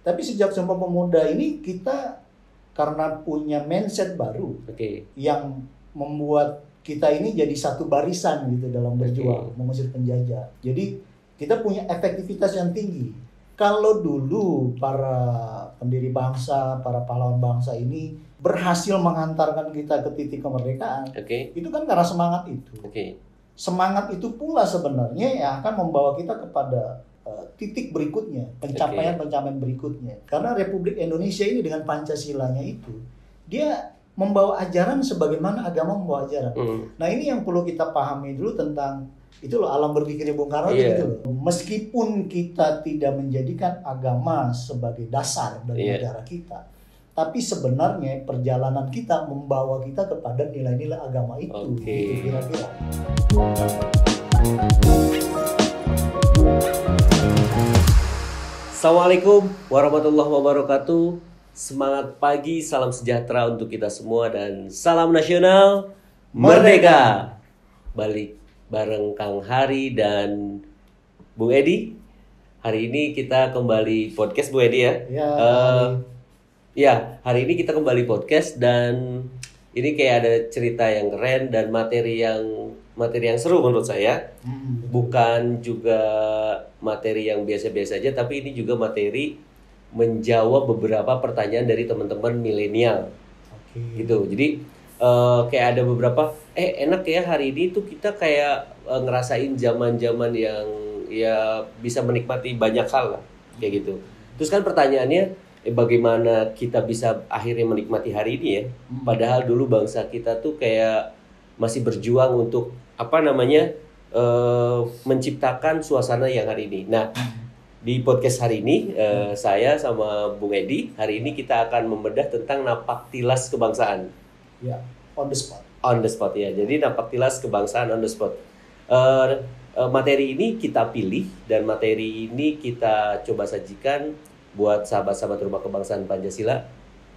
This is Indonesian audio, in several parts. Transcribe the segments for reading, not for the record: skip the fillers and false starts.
Tapi sejak Sumpah Pemuda ini kita karena punya mindset baru yang membuat kita ini jadi satu barisan gitu dalam berjuang mengusir penjajah. Jadi kita punya efektivitas yang tinggi. Kalau dulu para pendiri bangsa, para pahlawan bangsa ini berhasil menghantarkan kita ke titik kemerdekaan, itu kan karena semangat itu. Semangat itu pula sebenarnya yang akan membawa kita kepada titik berikutnya, pencapaian-pencapaian berikutnya. Karena Republik Indonesia ini dengan Pancasilanya itu, dia membawa ajaran sebagaimana agama membawa ajaran. Nah ini yang perlu kita pahami dulu tentang itu loh, alam berpikirnya Bung Karno gitu loh. Meskipun kita tidak menjadikan agama sebagai dasar dari negara kita, tapi sebenarnya perjalanan kita membawa kita kepada nilai-nilai agama itu. Gitu kira-kira. Assalamualaikum warahmatullahi wabarakatuh. Semangat pagi, salam sejahtera untuk kita semua dan salam nasional merdeka. Balik bareng Kang Hari dan Bung Edi. Hari ini kita kembali podcast Bung Edi ya. Hari ini kita kembali podcast dan ini kayak ada cerita yang keren dan materi yang seru menurut saya. Bukan juga materi yang biasa-biasa aja, tapi ini juga materi menjawab beberapa pertanyaan dari teman-teman milenial. Gitu. Jadi kayak ada beberapa enak ya hari ini tuh kita kayak ngerasain zaman-zaman yang ya bisa menikmati banyak hal lah kayak gitu. Terus kan pertanyaannya bagaimana kita bisa akhirnya menikmati hari ini ya? Padahal dulu bangsa kita tuh kayak masih berjuang untuk menciptakan suasana yang hari ini. Nah, di podcast hari ini saya sama Bung Edi hari ini kita akan membedah tentang napaktilas kebangsaan. Ya, on the spot. On the spot ya. Jadi napaktilas kebangsaan on the spot. Materi ini kita pilih dan materi ini kita coba sajikan buat sahabat-sahabat Rumah Kebangsaan Pancasila,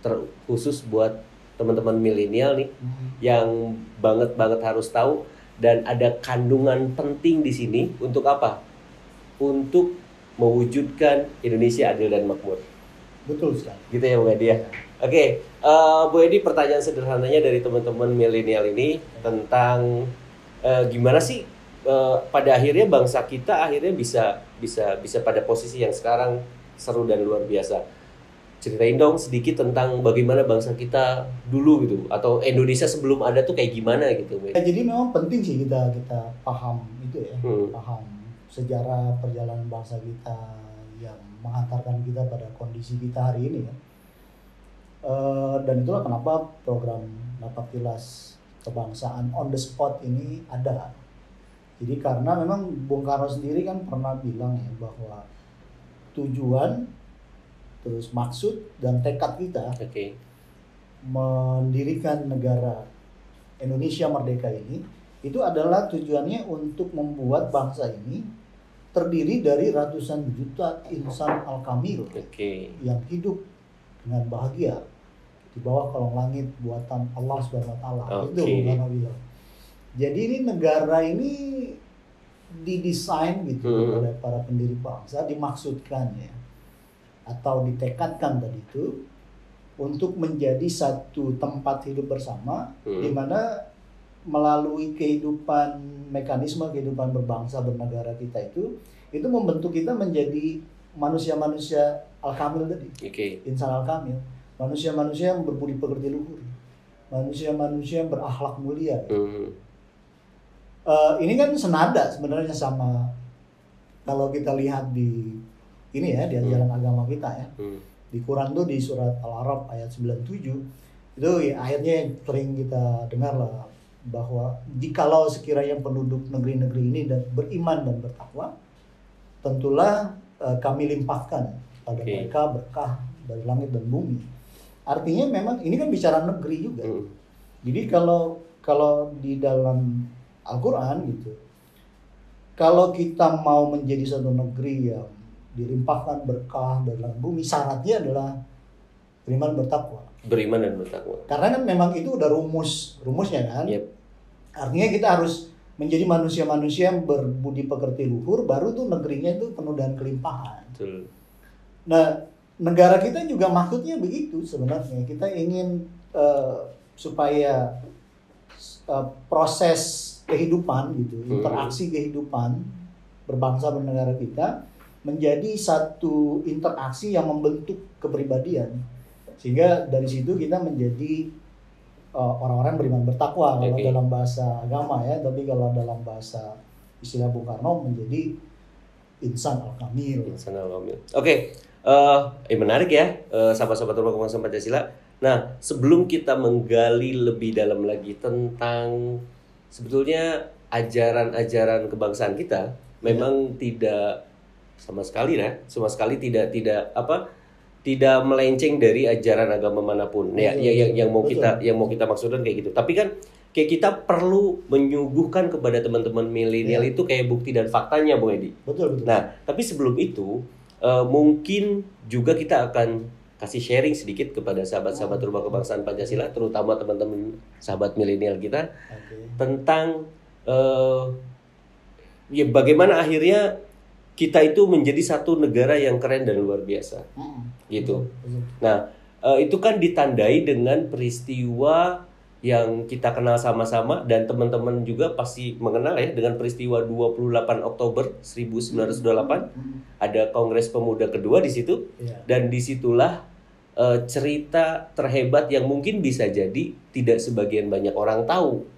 terkhusus buat teman-teman milenial nih yang banget harus tahu dan ada kandungan penting di sini untuk apa? Untuk mewujudkan Indonesia adil dan makmur. Betul sekali. Gitu ya Bung Edi ya. Oke, Bu Edi, pertanyaan sederhananya dari teman-teman milenial ini tentang gimana sih pada akhirnya bangsa kita akhirnya bisa pada posisi yang sekarang seru dan luar biasa. Ceritain dong sedikit tentang bagaimana bangsa kita dulu gitu, atau Indonesia sebelum ada tuh kayak gimana gitu. Jadi memang penting sih kita paham itu ya, paham sejarah perjalanan bangsa kita yang menghantarkan kita pada kondisi kita hari ini ya. Dan itulah kenapa program Napaktilas Kebangsaan on the spot ini ada. Jadi karena memang Bung Karno sendiri kan pernah bilang ya bahwa tujuan, terus maksud dan tekad kita mendirikan negara Indonesia merdeka ini itu adalah tujuannya untuk membuat bangsa ini terdiri dari ratusan juta insan al-kamil yang hidup dengan bahagia di bawah kolong langit buatan Allah Subhanahu wa taala. Itu Karno bilang. Jadi ini negara ini didesain gitu oleh para pendiri bangsa, dimaksudkan ya atau ditekadkan tadi itu untuk menjadi satu tempat hidup bersama di mana melalui mekanisme kehidupan berbangsa bernegara kita itu membentuk kita menjadi manusia-manusia al-kamil tadi, insan al-kamil, manusia-manusia yang berbudi pekerti luhur, manusia-manusia yang berakhlak mulia. Ini kan senada sebenarnya sama kalau kita lihat di ini ya di ajaran agama kita ya. Di Quran tuh di surat Al-A'raf ayat 97 itu ya, ayatnya yang sering kita dengar lah bahwa jikalau sekiranya penduduk negeri-negeri ini dan beriman dan bertakwa, tentulah kami limpahkan pada mereka berkah dari langit dan bumi. Artinya memang ini kan bicara negeri juga. Jadi kalau di dalam Al-Quran gitu, kalau kita mau menjadi satu negeri yang dilimpahkan berkah dari langit bumi, syaratnya adalah beriman bertakwa. Beriman dan bertakwa. Karena kan memang itu udah rumusnya kan. Artinya kita harus menjadi manusia-manusia yang berbudi pekerti luhur, baru tuh negerinya itu penuh dengan kelimpahan. Betul. Nah negara kita juga maksudnya begitu sebenarnya. Kita ingin supaya proses kehidupan gitu, interaksi kehidupan berbangsa bernegara kita menjadi satu interaksi yang membentuk kepribadian, sehingga dari situ kita menjadi orang-orang beriman bertakwa kalau dalam bahasa agama ya, tapi kalau dalam bahasa istilah Bung Karno menjadi insan al-kamil. Insan al-kamil. Oke. Menarik ya, sahabat-sahabat Rumah Kebangsaan Pancasila. Nah, sebelum kita menggali lebih dalam lagi tentang sebetulnya ajaran-ajaran kebangsaan kita, memang tidak sama sekali tidak melenceng dari ajaran agama manapun. Ya, yang mau kita maksudkan kayak gitu. Tapi kan kayak kita perlu menyuguhkan kepada teman-teman milenial itu kayak bukti dan faktanya, Bung Edi. Betul. Nah, tapi sebelum itu mungkin juga kita akan kasih sharing sedikit kepada sahabat-sahabat Rumah Kebangsaan Pancasila, terutama teman-teman sahabat milenial kita, tentang ya bagaimana akhirnya kita itu menjadi satu negara yang keren dan luar biasa, gitu. Nah, itu kan ditandai dengan peristiwa yang kita kenal sama-sama, dan teman-teman juga pasti mengenal ya, dengan peristiwa 28 Oktober 1928. Ada Kongres Pemuda kedua di situ, dan disitulah cerita terhebat yang mungkin bisa jadi tidak sebagian banyak orang tahu.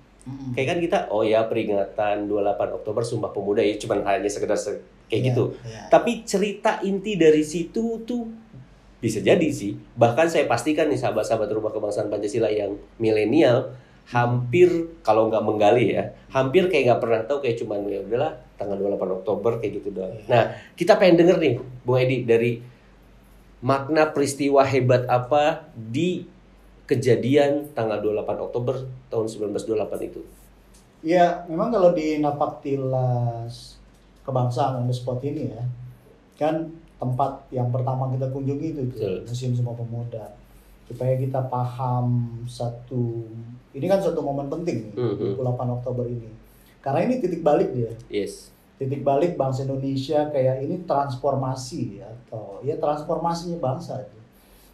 Kayak kan kita, oh ya peringatan 28 Oktober Sumpah Pemuda ya, cuman hanya sekedar kayak gitu. Tapi cerita inti dari situ tuh bisa jadi sih. Bahkan saya pastikan nih sahabat-sahabat Rumah Kebangsaan Pancasila yang milenial hampir kalau nggak menggali ya, hampir kayak nggak pernah tahu, kayak cuman ya udahlah tanggal 28 Oktober kayak gitu doang. Nah, kita pengen denger nih Bung Edi dari makna peristiwa hebat apa di kejadian tanggal 28 Oktober tahun 1928 itu. Ya, memang kalau di Napaktilas Kebangsaan on the spot ini ya, kan tempat yang pertama kita kunjungi itu Museum Sumpah Pemuda, supaya kita paham ini kan satu momen penting nih, 28 Oktober ini, karena ini titik balik dia. Titik balik bangsa Indonesia, kayak ini transformasi atau ya transformasinya bangsa.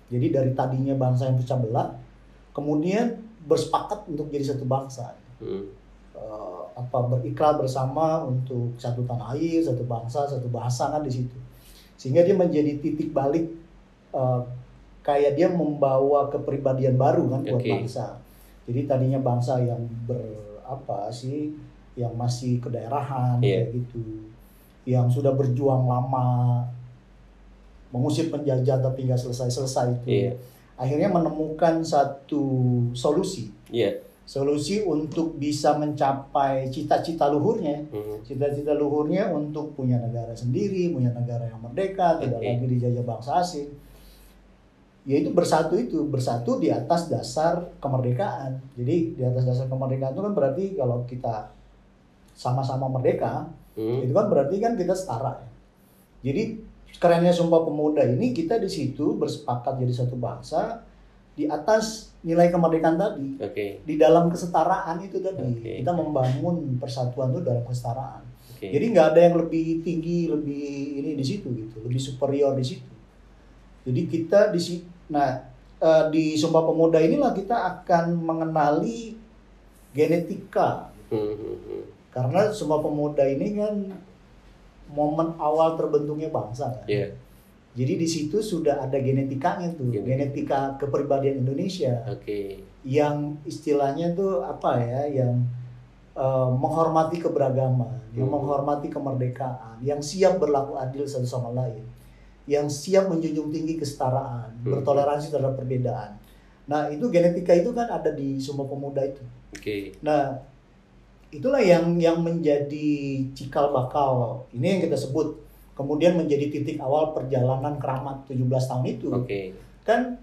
Jadi dari tadinya bangsa yang pecah belah, kemudian bersepakat untuk jadi satu bangsa. Berikrar bersama untuk satu tanah air, satu bangsa, satu bahasa kan di situ. Sehingga dia menjadi titik balik, kayak dia membawa kepribadian baru kan buat bangsa. Jadi tadinya bangsa yang yang masih kedaerahan kayak gitu, yang sudah berjuang lama mengusir penjajah tapi nggak selesai itu, akhirnya menemukan satu solusi. Solusi untuk bisa mencapai cita-cita luhurnya. Cita-cita luhurnya untuk punya negara sendiri, punya negara yang merdeka, tidak lagi dijajah bangsa asing. Yaitu bersatu di atas dasar kemerdekaan. Jadi di atas dasar kemerdekaan itu kan berarti kalau kita sama-sama merdeka, itu kan berarti kan kita setara. Jadi kerennya Sumpah Pemuda ini, kita di situ bersepakat jadi satu bangsa di atas nilai kemerdekaan tadi. Di dalam kesetaraan itu tadi, kita membangun persatuan itu dalam kesetaraan. Jadi nggak ada yang lebih tinggi, lebih ini di situ gitu, lebih superior di situ. Jadi kita di situ. Nah, di Sumpah Pemuda inilah kita akan mengenali genetika. Karena Sumpah Pemuda ini kan momen awal terbentuknya bangsa kan. Jadi di situ sudah ada genetikanya tuh, genetika kepribadian Indonesia. Yang istilahnya tuh yang menghormati keberagaman, yang menghormati kemerdekaan, yang siap berlaku adil satu sama lain, yang siap menjunjung tinggi kesetaraan, bertoleransi terhadap perbedaan. Nah, itu genetika itu kan ada di Sumpah Pemuda itu. Nah, itulah yang menjadi cikal bakal ini yang kita sebut kemudian menjadi titik awal perjalanan keramat 17 tahun itu. Kan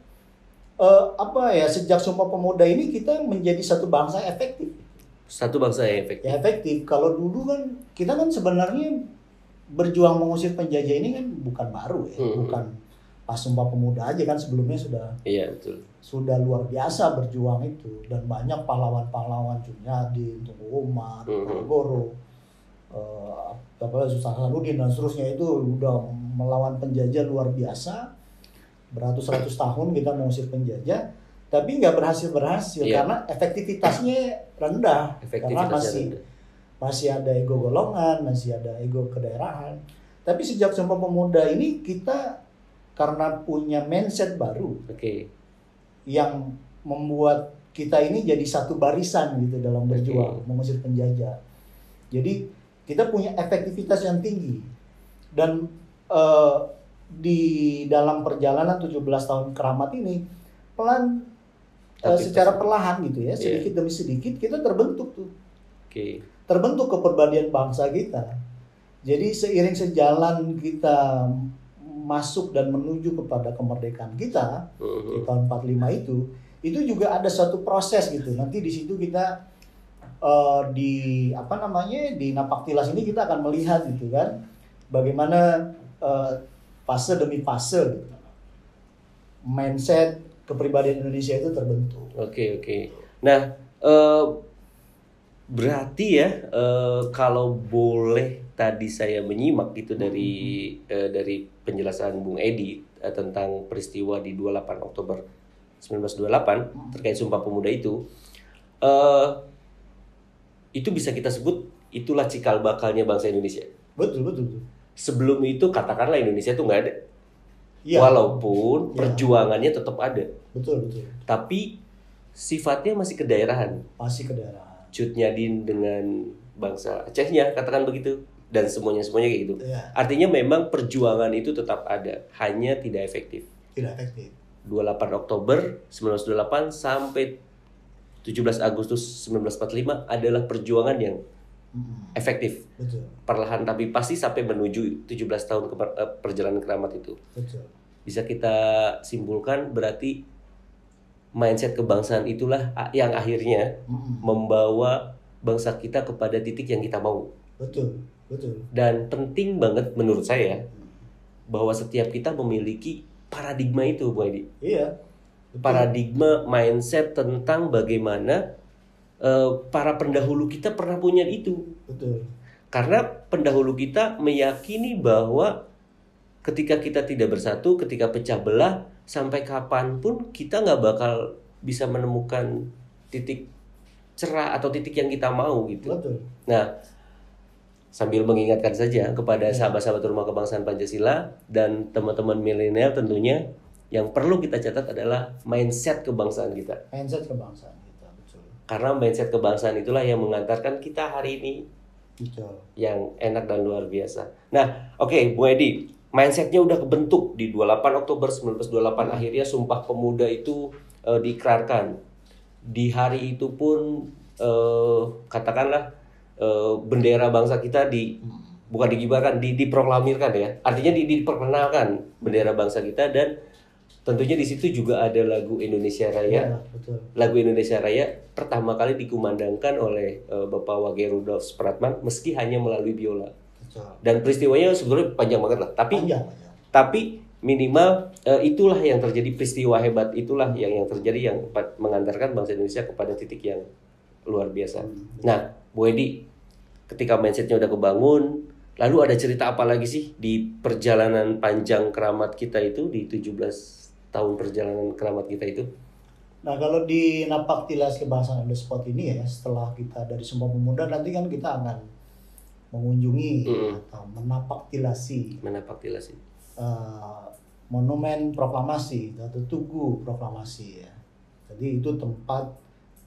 sejak Sumpah Pemuda ini kita menjadi satu bangsa efektif. Satu bangsa yang efektif. Ya, efektif. Kalau dulu kan kita kan sebenarnya berjuang mengusir penjajah ini kan bukan baru ya, bukan pas Sumpah Pemuda aja kan, sebelumnya sudah luar biasa berjuang itu, dan banyak pahlawan-pahlawan Junyadi, Tunku Umar, Goro, Sultan Hasanuddin dan seterusnya itu udah melawan penjajah luar biasa. beratus-ratus tahun kita mengusir penjajah, tapi nggak berhasil karena efektivitasnya rendah. Karena masih ada ego golongan, masih ada ego kedaerahan. Tapi sejak Sumpah Pemuda ini kita karena punya mindset baru, yang membuat kita ini jadi satu barisan gitu dalam berjuang mengusir penjajah. Jadi kita punya efektivitas yang tinggi, dan di dalam perjalanan 17 tahun keramat ini secara perlahan gitu ya, sedikit demi sedikit kita terbentuk tuh. Terbentuk kepribadian bangsa kita. Jadi seiring sejalan kita masuk dan menuju kepada kemerdekaan kita di tahun 45 itu juga ada suatu proses gitu. Nanti di situ kita di Napaktilas ini kita akan melihat gitu kan, bagaimana fase demi fase gitu, mindset kepribadian Indonesia itu terbentuk. Nah, berarti ya kalau boleh tadi saya menyimak itu dari penjelasan Bung Edi tentang peristiwa di 28 Oktober 1928 terkait Sumpah Pemuda itu bisa kita sebut itulah cikal bakalnya bangsa Indonesia. Betul. Sebelum itu katakanlah Indonesia itu nggak ada. Walaupun perjuangannya tetap ada. Betul. Tapi sifatnya masih kedaerahan. Cut Nyadin dengan bangsa Acehnya, katakan begitu. Dan semuanya kayak gitu. Artinya memang perjuangan itu tetap ada, hanya tidak efektif. 28 Oktober 1928 sampai 17 Agustus 1945 adalah perjuangan yang efektif. Betul. Perlahan tapi pasti sampai menuju 17 tahun perjalanan keramat itu. Betul. Bisa kita simpulkan berarti mindset kebangsaan itulah yang akhirnya membawa bangsa kita kepada titik yang kita mau. Betul. Dan penting banget menurut saya bahwa setiap kita memiliki paradigma itu, Bu Edi. Iya. Betul. Paradigma mindset tentang bagaimana para pendahulu kita pernah punya itu. Betul. Karena pendahulu kita meyakini bahwa ketika kita tidak bersatu, ketika pecah belah, sampai kapanpun kita nggak bakal bisa menemukan titik cerah atau titik yang kita mau gitu. Betul. Nah, sambil mengingatkan saja kepada sahabat-sahabat Rumah Kebangsaan Pancasila dan teman-teman milenial tentunya, yang perlu kita catat adalah mindset kebangsaan kita. Betul. Karena mindset kebangsaan itulah yang mengantarkan kita hari ini. Betul. Yang enak dan luar biasa. Nah, Bu Edi, mindsetnya udah kebentuk di 28 Oktober 1928. Akhirnya Sumpah Pemuda itu diikrarkan. Di hari itu pun katakanlah bendera bangsa kita bukan digibarkan, diproklamirkan ya. Artinya diperkenalkan bendera bangsa kita, dan tentunya di situ juga ada lagu Indonesia Raya. Betul. Lagu Indonesia Raya pertama kali dikumandangkan oleh Bapak Wage Rudolf Supratman meski hanya melalui biola. Betul. Dan peristiwanya sebenarnya panjang banget lah. Tapi minimal itulah yang terjadi, peristiwa hebat itulah yang terjadi yang mengantarkan bangsa Indonesia kepada titik yang luar biasa. Nah, Bu Edi, ketika mindsetnya udah kebangun, lalu ada cerita apa lagi sih di perjalanan panjang keramat kita itu, di 17 tahun perjalanan keramat kita itu? Nah, kalau di Napaktilas Kebangsaan on the Spot ini ya, setelah kita dari Sumpah Pemuda, nanti kan kita akan mengunjungi atau menapaktilasi monumen proklamasi atau Tugu Proklamasi ya. Jadi itu tempat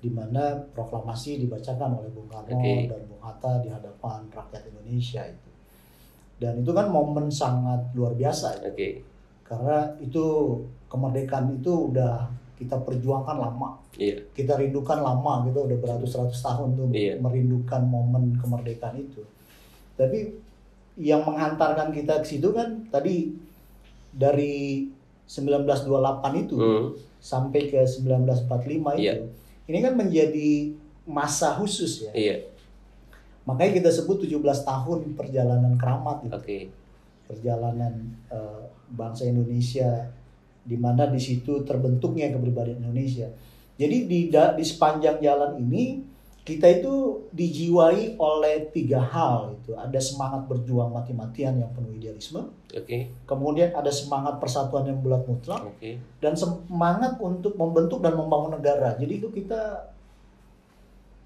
di mana proklamasi dibacakan oleh Bung Karno dan Bung Hatta di hadapan rakyat Indonesia itu. Dan itu kan momen sangat luar biasa ya. Karena itu kemerdekaan itu udah kita perjuangkan lama. Kita rindukan lama gitu, udah beratus-ratus tahun tuh merindukan momen kemerdekaan itu. Tapi yang menghantarkan kita ke situ kan tadi dari 1928 itu sampai ke 1945 itu. Ini kan menjadi masa khusus ya. Makanya kita sebut 17 tahun perjalanan keramat itu. Perjalanan bangsa Indonesia, di mana di situ terbentuknya kepribadian Indonesia. Jadi di sepanjang jalan ini kita itu dijiwai oleh 3 hal itu. Ada semangat berjuang mati-matian yang penuh idealisme. Kemudian ada semangat persatuan yang bulat mutlak. Dan semangat untuk membentuk dan membangun negara. Jadi itu kita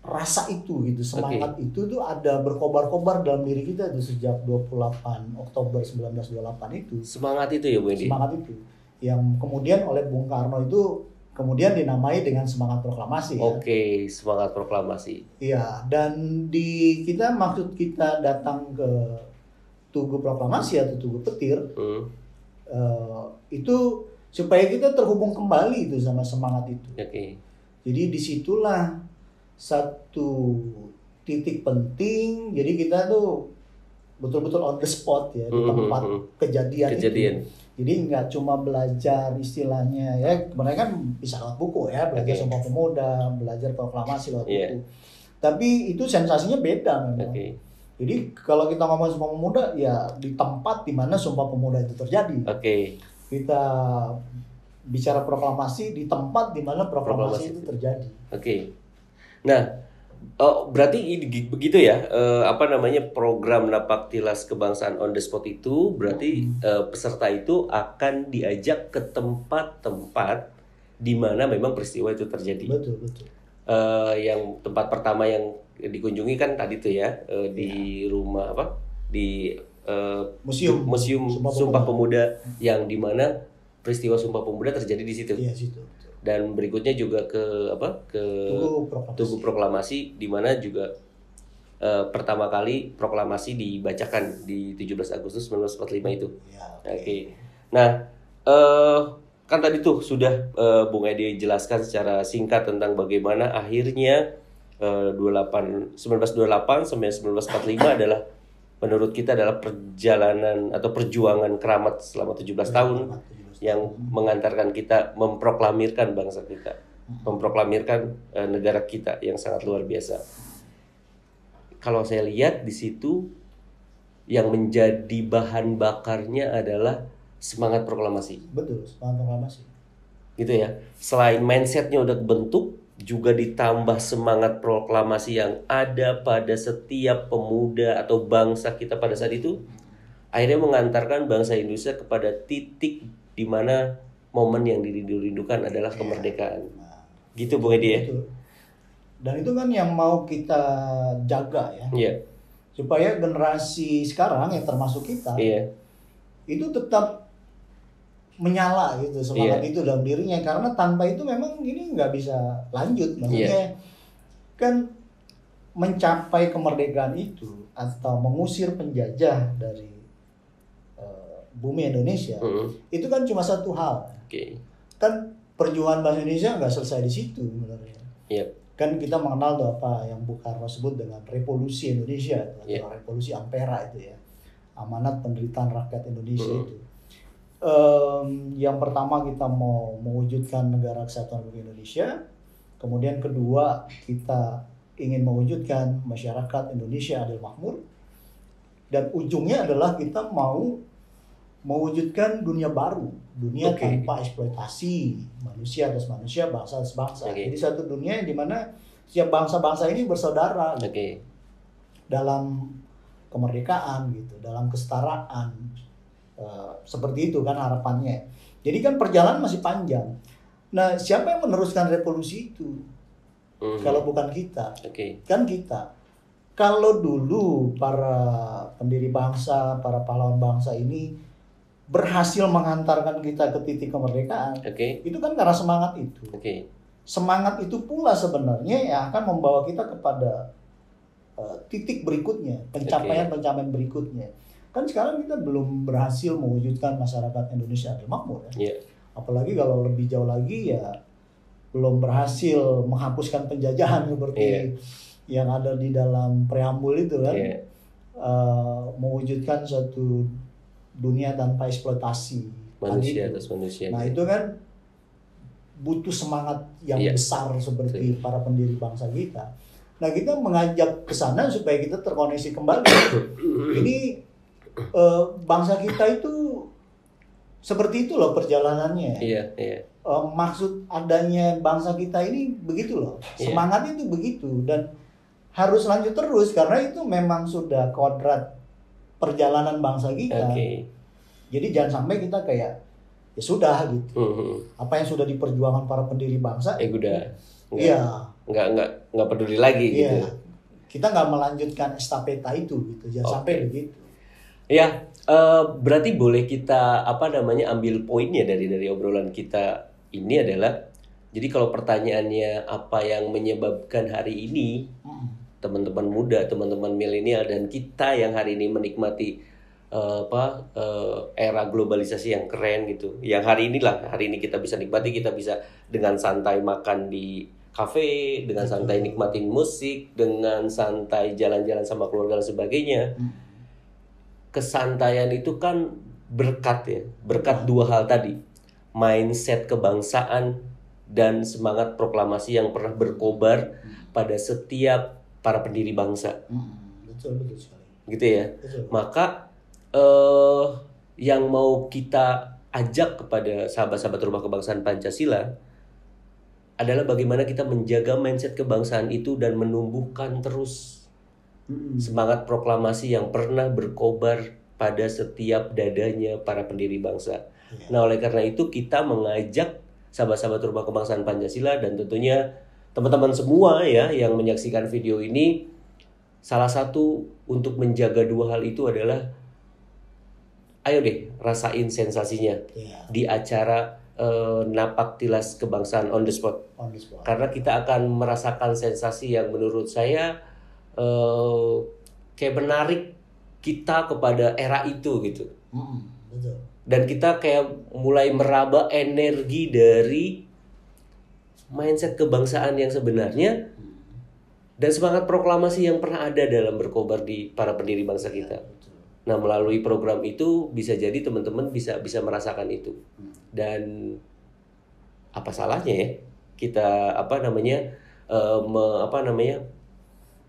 rasa itu gitu, semangat itu tuh ada berkobar-kobar dalam diri kita tuh sejak 28 Oktober 1928 itu. Semangat itu ya Bu Edi? Semangat itu. Yang kemudian oleh Bung Karno itu kemudian dinamai dengan semangat proklamasi. Oke, semangat proklamasi. Iya, dan maksud kita datang ke Tugu Proklamasi atau Tugu Petir, itu supaya kita terhubung kembali itu sama semangat itu. Jadi disitulah satu titik penting. Jadi kita tuh betul-betul on the spot ya, di tempat kejadian itu. Jadi nggak cuma belajar istilahnya ya, kemarin kan bisa lewat buku ya, belajar Sumpah Pemuda, belajar proklamasi lewat buku. Tapi itu sensasinya beda memang. Jadi kalau kita ngomong Sumpah Pemuda ya di tempat di mana Sumpah Pemuda itu terjadi. Kita bicara proklamasi di tempat di mana proklamasi itu terjadi. Nah, berarti begitu ya, program Napaktilas Kebangsaan on the spot itu berarti peserta itu akan diajak ke tempat-tempat di mana memang peristiwa itu terjadi. Betul. Yang tempat pertama yang dikunjungi kan tadi tuh ya, di rumah di Museum Sumpah Pemuda, yang di mana peristiwa Sumpah Pemuda terjadi di situ. Iya, situ. Dan berikutnya juga ke Tugu Proklamasi, di mana juga pertama kali proklamasi dibacakan di 17 Agustus 1945 itu. Nah, kan tadi tuh sudah Bung Edi jelaskan secara singkat tentang bagaimana akhirnya 1928 sampai 1945 adalah menurut kita adalah perjalanan atau perjuangan keramat selama 17 tahun. Yang mengantarkan kita memproklamirkan bangsa kita, memproklamirkan negara kita yang sangat luar biasa. Kalau saya lihat di situ yang menjadi bahan bakarnya adalah semangat proklamasi. Betul, semangat proklamasi. Gitu ya. Selain mindsetnya udah bentuk, juga ditambah semangat proklamasi yang ada pada setiap pemuda atau bangsa kita pada saat itu, akhirnya mengantarkan bangsa Indonesia kepada titik di mana momen yang dirindukan adalah kemerdekaan. Gitu Bung Edi ya. Dan itu kan yang mau kita jaga ya. Supaya generasi sekarang yang termasuk kita itu tetap menyala gitu semangat itu dalam dirinya, karena tanpa itu memang ini nggak bisa lanjut. Maksudnya kan mencapai kemerdekaan itu atau mengusir penjajah dari bumi Indonesia, itu kan cuma satu hal. Kan perjuangan bangsa Indonesia nggak selesai di situ sebenarnya. Kan kita mengenal tuh apa yang Bung Karno sebut dengan revolusi Indonesia, atau revolusi Ampera itu ya, amanat penderitaan rakyat Indonesia itu. Yang pertama kita mau mewujudkan negara kesatuan Republik Indonesia, kemudian kedua kita ingin mewujudkan masyarakat Indonesia adil makmur, dan ujungnya adalah kita mau mewujudkan dunia baru, dunia tanpa eksploitasi manusia atas manusia, bangsa atas bangsa. Jadi satu dunia di mana setiap bangsa-bangsa ini bersaudara dalam kemerdekaan gitu, dalam kesetaraan, seperti itu kan harapannya. Jadi kan perjalanan masih panjang. Nah, siapa yang meneruskan revolusi itu? Kalau bukan kita, kan kita. Kalau dulu para pendiri bangsa, para pahlawan bangsa ini berhasil mengantarkan kita ke titik kemerdekaan, itu kan karena semangat itu. Semangat itu pula sebenarnya yang akan membawa kita kepada titik berikutnya, pencapaian-pencapaian berikutnya. Kan sekarang kita belum berhasil mewujudkan masyarakat Indonesia adil makmur ya. Apalagi kalau lebih jauh lagi ya belum berhasil menghapuskan penjajahan seperti yang ada di dalam preambul itu kan. Mewujudkan suatu dunia tanpa eksploitasi manusia atas manusia. Nah itu kan butuh semangat yang besar seperti para pendiri bangsa kita. Nah kita mengajak ke sana supaya kita terkoneksi kembali. Ini bangsa kita itu seperti itu loh perjalanannya. Maksud adanya bangsa kita ini begitu loh. Semangatnya itu begitu, dan harus lanjut terus karena itu memang sudah kodrat perjalanan bangsa kita. Jadi jangan sampai kita kayak ya sudah gitu. Apa yang sudah diperjuangkan para pendiri bangsa udah. Iya. Nggak peduli lagi gitu. Kita nggak melanjutkan estafeta itu gitu. Jangan sampai begitu. Ya, berarti boleh kita ambil poinnya dari obrolan kita ini adalah, jadi kalau pertanyaannya apa yang menyebabkan hari ini teman-teman muda, teman-teman milenial dan kita yang hari ini menikmati era globalisasi yang keren gitu. Yang hari ini kita bisa nikmati, kita bisa dengan santai makan di kafe, dengan santai nikmatin musik, dengan santai jalan-jalan sama keluarga dan sebagainya. Kesantaian itu kan berkat dua hal tadi, mindset kebangsaan dan semangat proklamasi yang pernah berkobar pada setiap para pendiri bangsa. Betul sekali. Gitu ya. Betul. Maka yang mau kita ajak kepada sahabat-sahabat Rumah Kebangsaan Pancasila adalah bagaimana kita menjaga mindset kebangsaan itu dan menumbuhkan terus semangat proklamasi yang pernah berkobar pada setiap dadanya para pendiri bangsa. Nah, oleh karena itu kita mengajak sahabat-sahabat Rumah Kebangsaan Pancasila dan tentunya teman-teman semua ya yang menyaksikan video ini, salah satu untuk menjaga dua hal itu adalah ayo deh rasain sensasinya di acara Napak Tilas Kebangsaan on the spot. Karena kita akan merasakan sensasi yang menurut saya kayak menarik kita kepada era itu gitu. Betul. Dan kita kayak mulai meraba energi dari mindset kebangsaan yang sebenarnya dan semangat proklamasi yang pernah ada dalam berkobar di para pendiri bangsa kita. Nah, melalui program itu bisa jadi teman-teman bisa merasakan itu. Dan apa salahnya ya kita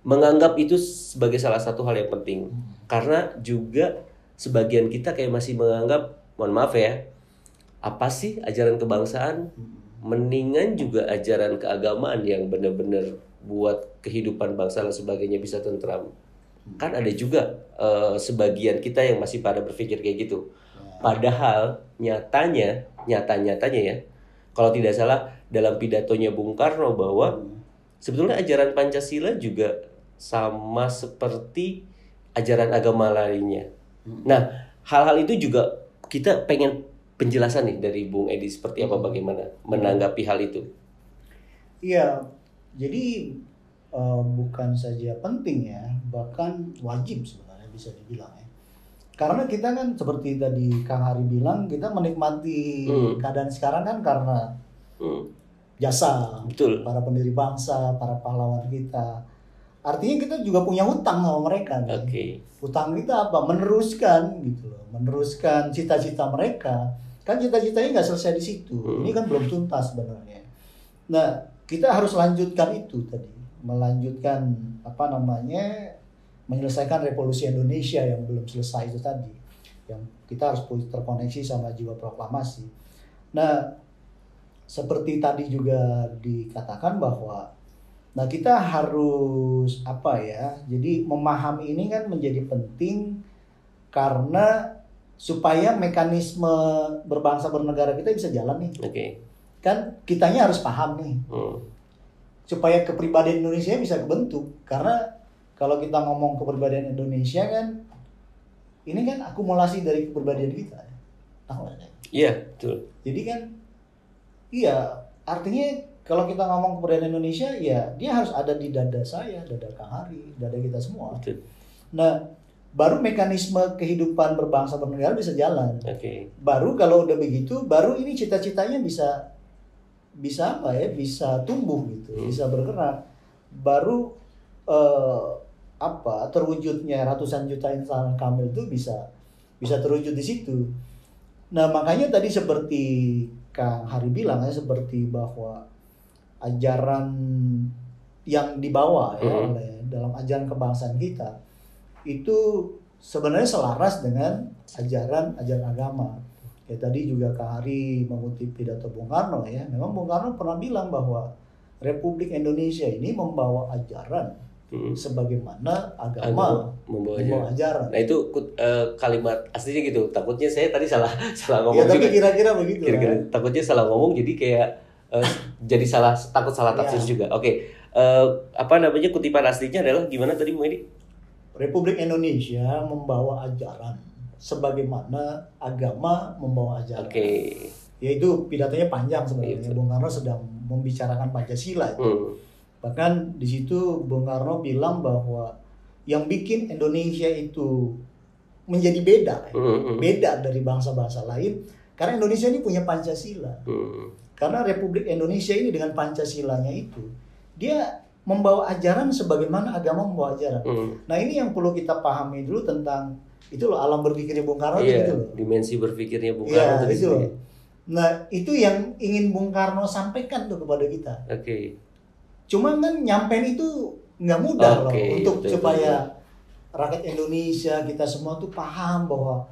menganggap itu sebagai salah satu hal yang penting. Karena juga sebagian kita kayak masih menganggap, mohon maaf ya, apa sih ajaran kebangsaan? Mendingan juga ajaran keagamaan yang benar-benar buat kehidupan bangsa dan sebagainya bisa tentram. Kan ada juga sebagian kita yang masih pada berpikir kayak gitu. Padahal nyatanya ya, kalau tidak salah dalam pidatonya Bung Karno bahwa sebetulnya ajaran Pancasila juga sama seperti ajaran agama lainnya. Nah, hal-hal itu juga kita pengen penjelasan nih dari Bung Edi seperti apa, bagaimana menanggapi hal itu. Iya, jadi bukan saja penting ya, bahkan wajib sebenarnya bisa dibilang ya. Karena kita kan seperti tadi Kang Hari bilang, kita menikmati keadaan sekarang kan karena jasa para pendiri bangsa, para pahlawan kita. Artinya kita juga punya hutang sama mereka. Hutang kita apa? Meneruskan gitu loh, meneruskan cita-cita mereka. Kan cita-citanya nggak selesai di situ. Ini kan belum tuntas sebenarnya. Nah, kita harus lanjutkan itu tadi, melanjutkan menyelesaikan revolusi Indonesia yang belum selesai itu tadi, yang kita harus terkoneksi sama jiwa proklamasi. Nah, seperti tadi juga dikatakan bahwa kita harus jadi memahami ini kan menjadi penting karena supaya mekanisme berbangsa bernegara kita bisa jalan nih. Kan kitanya harus paham nih. Supaya kepribadian Indonesia bisa kebentuk. Karena kalau kita ngomong kepribadian Indonesia kan, ini kan akumulasi dari kepribadian kita. Tahu nggak? Iya, betul. Jadi kan, artinya kalau kita ngomong kepribadian Indonesia, ya dia harus ada di dada saya, dada Kang Hari, dada kita semua. Betul. Nah, baru mekanisme kehidupan berbangsa bernegara bisa jalan. Baru kalau udah begitu, baru ini cita-citanya bisa tumbuh gitu, bisa bergerak. Baru terwujudnya ratusan juta insan kamil itu bisa terwujud di situ. Nah, makanya tadi seperti Kang Hari bilang ya, seperti bahwa ajaran yang dibawa oleh dalam ajaran kebangsaan kita itu sebenarnya selaras dengan ajaran agama. Ya tadi juga Kang Hari mengutip pidato Bung Karno ya. Memang Bung Karno pernah bilang bahwa Republik Indonesia ini membawa ajaran sebagaimana agama membawa ajaran. Nah itu kalimat aslinya gitu. Takutnya saya tadi salah ngomong. Ya tapi kira-kira begitu. Takutnya salah ngomong jadi kayak jadi takut salah tafsir juga. Oke. Kutipan aslinya adalah gimana tadi Bung Edi? Republik Indonesia membawa ajaran sebagaimana agama membawa ajaran. Oke. Yaitu pidatonya panjang sebenarnya. Bung Karno sedang membicarakan Pancasila itu. Bahkan di situ Bung Karno bilang bahwa yang bikin Indonesia itu menjadi beda dari bangsa-bangsa lain karena Indonesia ini punya Pancasila. Karena Republik Indonesia ini dengan Pancasilanya itu dia membawa ajaran sebagaimana agama membawa ajaran. Nah ini yang perlu kita pahami dulu tentang itu loh alam berpikirnya Bung Karno gitu loh. Dimensi berpikirnya Bung Karno itu loh. Nah itu yang ingin Bung Karno sampaikan tuh kepada kita. Oke. Cuma kan nyampein itu nggak mudah loh untuk supaya rakyat Indonesia kita semua tuh paham bahwa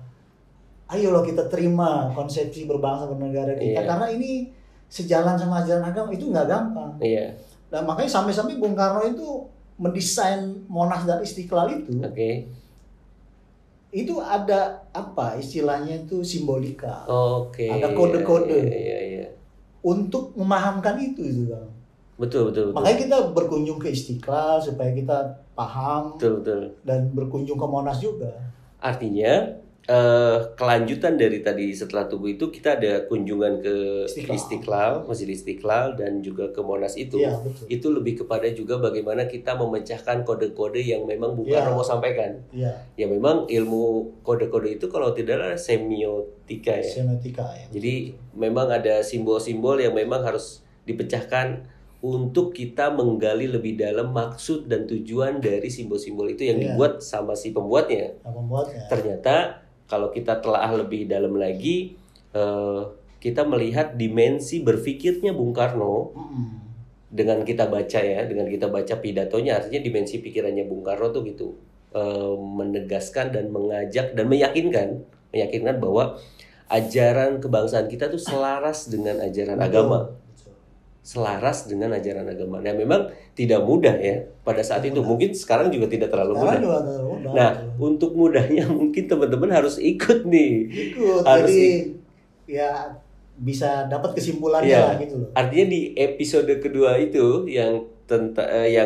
ayo loh kita terima konsepsi berbangsa bernegara kita karena ini sejalan sama ajaran agama itu nggak gampang. Nah makanya sampai-sampai Bung Karno itu mendesain Monas dan Istiqlal itu. Itu ada apa istilahnya itu simbolika. Ada kode-kode. Untuk memahamkan itu kan. Betul. Makanya kita berkunjung ke Istiqlal supaya kita paham. Betul. Dan berkunjung ke Monas juga. Artinya kelanjutan dari tadi setelah Tugu itu kita ada kunjungan ke Istiqlal, Masjid Istiqlal dan juga ke Monas itu. Itu lebih kepada juga bagaimana kita memecahkan kode-kode yang memang Bung Karno mau sampaikan. Ya memang ilmu kode-kode itu kalau tidak ada semiotika ya. Jadi memang ada simbol-simbol yang memang harus dipecahkan untuk kita menggali lebih dalam maksud dan tujuan dari simbol-simbol itu yang dibuat sama si pembuatnya. Ternyata kalau kita telaah lebih dalam lagi, kita melihat dimensi berpikirnya Bung Karno dengan kita baca pidatonya, artinya dimensi pikirannya Bung Karno tuh gitu, menegaskan dan mengajak dan meyakinkan bahwa ajaran kebangsaan kita tuh selaras dengan ajaran agama. Selaras dengan ajaran agama. Nah memang tidak mudah ya pada saat itu. Mungkin sekarang juga tidak terlalu mudah. Nah untuk mudahnya mungkin teman-teman harus ikut nih. Ya bisa dapat kesimpulannya lah gitu loh. Artinya di episode kedua itu yang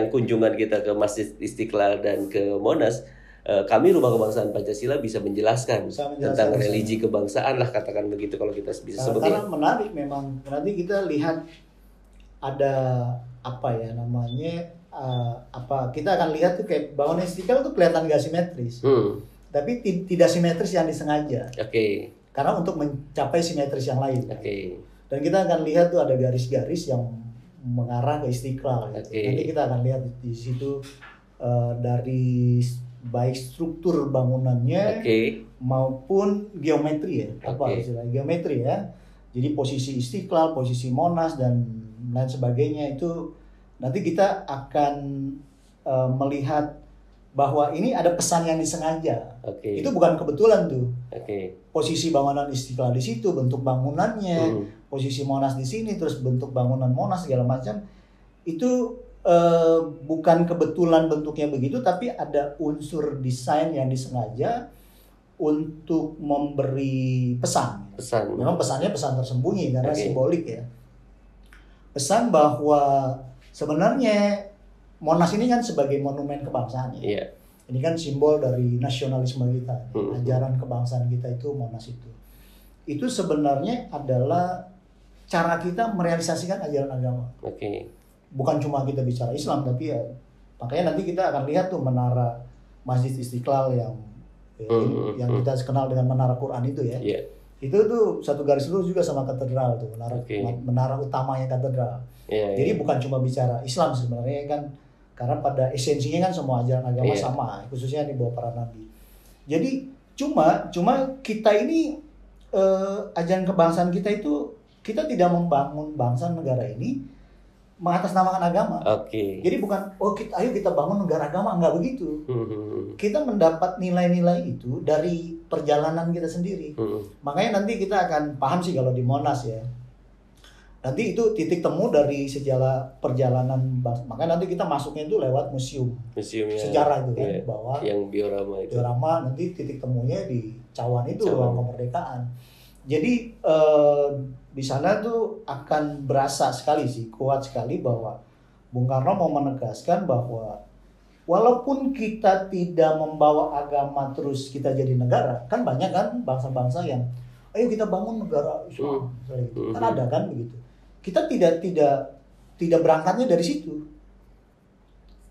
kunjungan kita ke Masjid Istiqlal dan ke Monas, kami Rumah Kebangsaan Pancasila bisa menjelaskan tentang religi kebangsaan lah katakan begitu kalau kita bisa sebutnya. Karena menarik memang. Nanti kita lihat ada apa ya namanya kita akan lihat tuh kayak bangunan Istiqlal tuh kelihatan gak simetris, tapi tidak simetris yang disengaja. Karena untuk mencapai simetris yang lain. Dan kita akan lihat tuh ada garis-garis yang mengarah ke Istiqlal. Nanti kita akan lihat di situ dari baik struktur bangunannya maupun geometri ya, geometri ya. Jadi posisi Istiqlal, posisi Monas dan lain sebagainya itu nanti kita akan melihat bahwa ini ada pesan yang disengaja. Itu bukan kebetulan tuh. Posisi bangunan Istiqlal di situ, bentuk bangunannya, posisi Monas di sini, terus bentuk bangunan Monas segala macam. Itu bukan kebetulan bentuknya begitu, tapi ada unsur desain yang disengaja untuk memberi pesan. Memang pesannya pesan tersembunyi karena simbolik ya. Pesan bahwa sebenarnya Monas ini kan sebagai monumen kebangsaan ya. Ini kan simbol dari nasionalisme kita. Ajaran kebangsaan kita itu Monas itu. Itu sebenarnya adalah cara kita merealisasikan ajaran agama. Bukan cuma kita bicara Islam, tapi ya makanya nanti kita akan lihat tuh menara Masjid Istiqlal yang kita kenal dengan menara Quran itu ya. Itu tuh satu garis lurus juga sama katedral tuh, menara utamanya katedral. Jadi bukan cuma bicara Islam sebenarnya kan, karena pada esensinya kan semua ajaran agama sama, khususnya di bawah para nabi. Jadi cuma kita ini ajaran kebangsaan kita itu kita tidak membangun bangsa negara ini mengatasnamakan agama. Jadi bukan ayo kita bangun negara agama, enggak begitu. Kita mendapat nilai-nilai itu dari perjalanan kita sendiri. Makanya nanti kita akan paham sih kalau di Monas ya. Nanti itu titik temu dari perjalanan bangsa. Makanya nanti kita masuknya itu lewat museum sejarah itu kan, bahwa yang diorama itu. Diorama nanti titik temunya di Cawan itu, ruang kemerdekaan. Jadi di sana tuh akan berasa sekali sih, kuat sekali bahwa Bung Karno mau menegaskan bahwa walaupun kita tidak membawa agama terus kita jadi negara, kan banyak kan bangsa-bangsa yang ayo kita bangun negara Islam, gitu. Kan ada kan begitu. Kita tidak berangkatnya dari situ.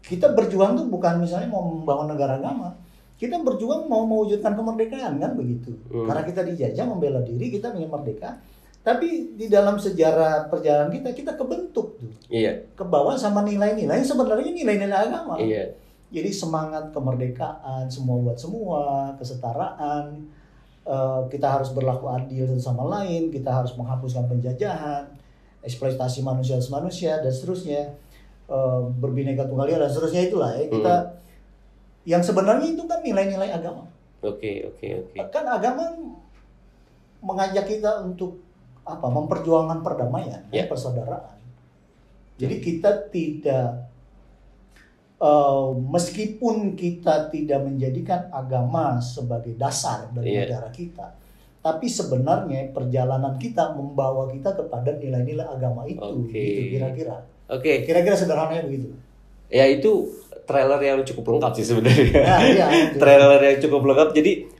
Kita berjuang tuh bukan misalnya mau membangun negara agama. Kita berjuang mau mewujudkan kemerdekaan kan begitu. Karena kita dijajah, membela diri, kita ingin merdeka. Tapi di dalam sejarah perjalanan kita kebentuk tuh. Iya. Ke bawah sama nilai-nilai sebenarnya nilai-nilai agama. Iya. Jadi semangat kemerdekaan, semua buat semua, kesetaraan, kita harus berlaku adil satu sama lain, kita harus menghapuskan penjajahan, eksploitasi manusia dan seterusnya, berbineka tunggal ika dan seterusnya itulah ya. Kita yang sebenarnya itu kan nilai-nilai agama. Oke. Kan agama mengajak kita untuk apa? Memperjuangkan perdamaian, persaudaraan. Jadi kita tidak meskipun kita tidak menjadikan agama sebagai dasar dari negara kita, tapi sebenarnya perjalanan kita membawa kita kepada nilai-nilai agama itu, gitu kira-kira. Kira-kira sederhananya begitu. Ya itu trailer yang cukup lengkap sih sebenarnya. Ya, trailer yang cukup lengkap. Jadi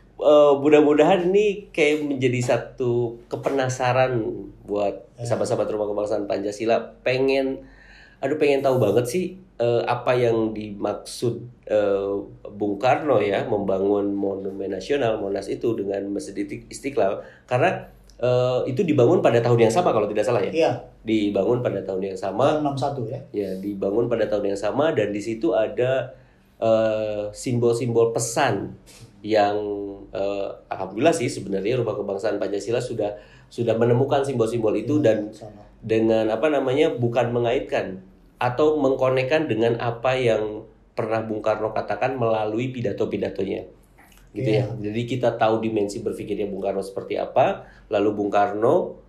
mudah-mudahan ini kayak menjadi satu kepenasaran buat sahabat-sahabat Rumah Kebangsaan Pancasila. Pengen tahu banget sih apa yang dimaksud Bung Karno ya membangun Monumen Nasional Monas itu dengan Masjid Istiqlal, karena itu dibangun pada tahun yang sama kalau tidak salah ya. Iya. Dibangun pada tahun yang sama. 61 ya. Ya, dibangun pada tahun yang sama dan di situ ada simbol-simbol pesan yang alhamdulillah sih sebenarnya Rumah Kebangsaan Pancasila sudah menemukan simbol-simbol itu dan dengan bukan mengaitkan atau mengkonekkan dengan apa yang pernah Bung Karno katakan melalui pidato-pidatonya gitu ya. Jadi kita tahu dimensi berpikirnya Bung Karno seperti apa, lalu Bung Karno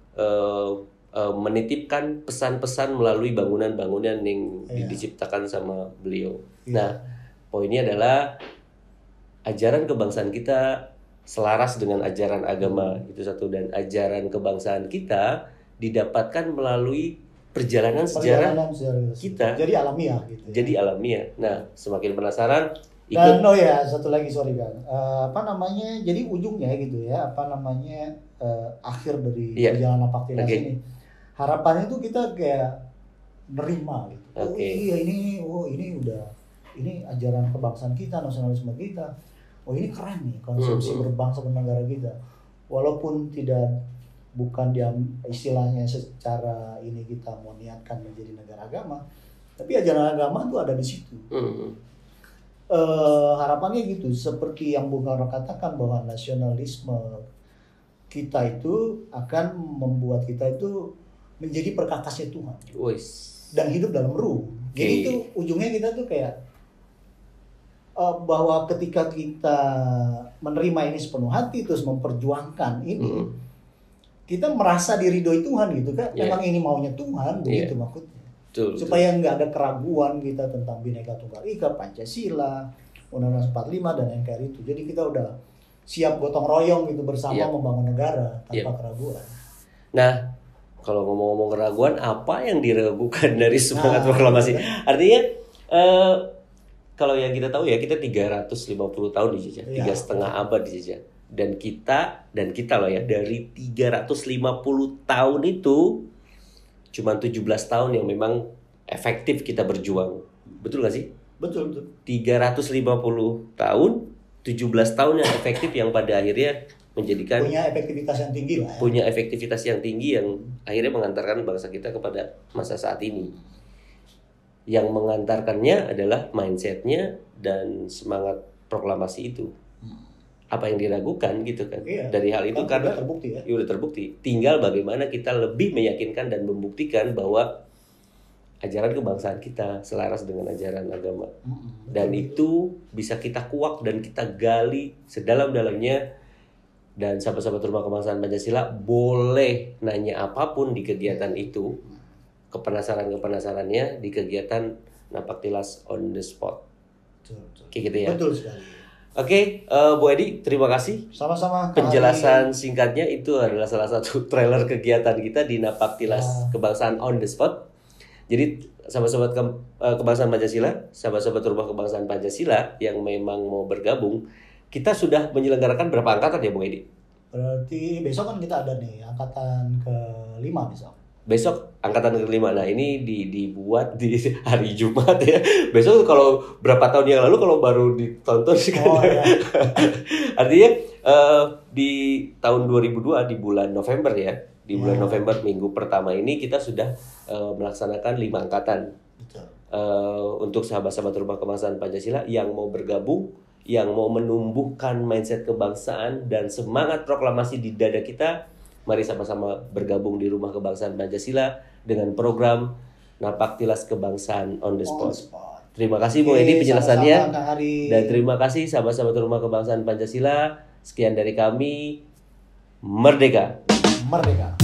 menitipkan pesan-pesan melalui bangunan-bangunan yang diciptakan sama beliau. Nah, poinnya adalah ajaran kebangsaan kita selaras dengan ajaran agama itu satu, dan ajaran kebangsaan kita didapatkan melalui perjalanan sejarah kita. Jadi alamiah gitu. Jadi alamiah. Nah, semakin penasaran ikut. Dan satu lagi kan. Jadi ujungnya gitu ya, akhir dari perjalanan vaksinasi ini. Harapannya itu kita kayak nerima gitu. Ini ajaran kebangsaan kita, nasionalisme kita. Oh, ini keren nih konsepsi berbangsa bernegara kita. Walaupun bukan istilahnya secara ini kita mau niatkan menjadi negara agama, tapi ajaran agama itu ada di situ. Harapannya gitu, seperti yang Bung Karno katakan bahwa nasionalisme kita itu akan membuat kita itu menjadi perkakasnya Tuhan dan hidup dalam ruh. Jadi itu ujungnya kita tuh kayak bahwa ketika kita menerima ini sepenuh hati terus memperjuangkan ini, kita merasa diridhoi Tuhan gitu kan. Memang ini maunya Tuhan begitu maksudnya. Supaya nggak ada keraguan kita tentang Bhinneka Tunggal Ika, Pancasila, Undang-Undang 45 dan NKRI itu. Jadi kita udah siap gotong royong gitu bersama membangun negara tanpa keraguan. Nah, kalau ngomong-ngomong keraguan, apa yang diragukan dari semangat proklamasi? Artinya kalau yang kita tahu ya, kita 350 tahun dijajah, 3,5 abad dijajah. Dan kita loh ya, dari 350 tahun itu cuma 17 tahun yang memang efektif kita berjuang. Betul gak sih? Betul. 350 tahun, 17 tahun yang efektif yang pada akhirnya menjadikan punya efektivitas yang tinggi lah ya. Punya efektivitas yang tinggi yang akhirnya mengantarkan bangsa kita kepada masa saat ini. Yang mengantarkannya adalah mindsetnya dan semangat proklamasi itu. Apa yang diragukan gitu kan? Dari hal itu kan udah terbukti ya. Udah terbukti. Tinggal bagaimana kita lebih meyakinkan dan membuktikan bahwa ajaran kebangsaan kita selaras dengan ajaran agama. Dan itu bisa kita kuak dan kita gali sedalam-dalamnya dan sahabat-sahabat Rumah Kebangsaan Pancasila boleh nanya apapun di kegiatan itu, kepenasarannya di kegiatan Napaktilas on the spot. Betul. Kayak gitu ya. Betul sekali. Oke, Bu Edi, terima kasih. Sama-sama. Penjelasan singkatnya itu adalah salah satu trailer kegiatan kita di Napaktilas Kebangsaan on the spot. Jadi sahabat-sahabat Kebangsaan Pancasila, sahabat-sahabat Rumah Kebangsaan Pancasila yang memang mau bergabung, kita sudah menyelenggarakan berapa angkatan ya, Bung Edi? Berarti besok kan kita ada nih angkatan ke-5 besok. Besok angkatan ke-5. Nah, ini dibuat di hari Jumat ya. Besok kalau berapa tahun yang lalu kalau baru ditonton sih kan. Ya. Artinya di tahun 2002 di bulan November ya. Di bulan November minggu pertama ini kita sudah melaksanakan 5 angkatan. Betul. Untuk sahabat-sahabat Rumah Kebangsaan Pancasila yang mau bergabung, yang mau menumbuhkan mindset kebangsaan dan semangat proklamasi di dada kita, mari sama-sama bergabung di Rumah Kebangsaan Pancasila dengan program Napaktilas Kebangsaan on the spot. Terima kasih Bu Edi penjelasannya, dan terima kasih sahabat-sahabat Rumah Kebangsaan Pancasila. Sekian dari kami, Merdeka. Merdeka.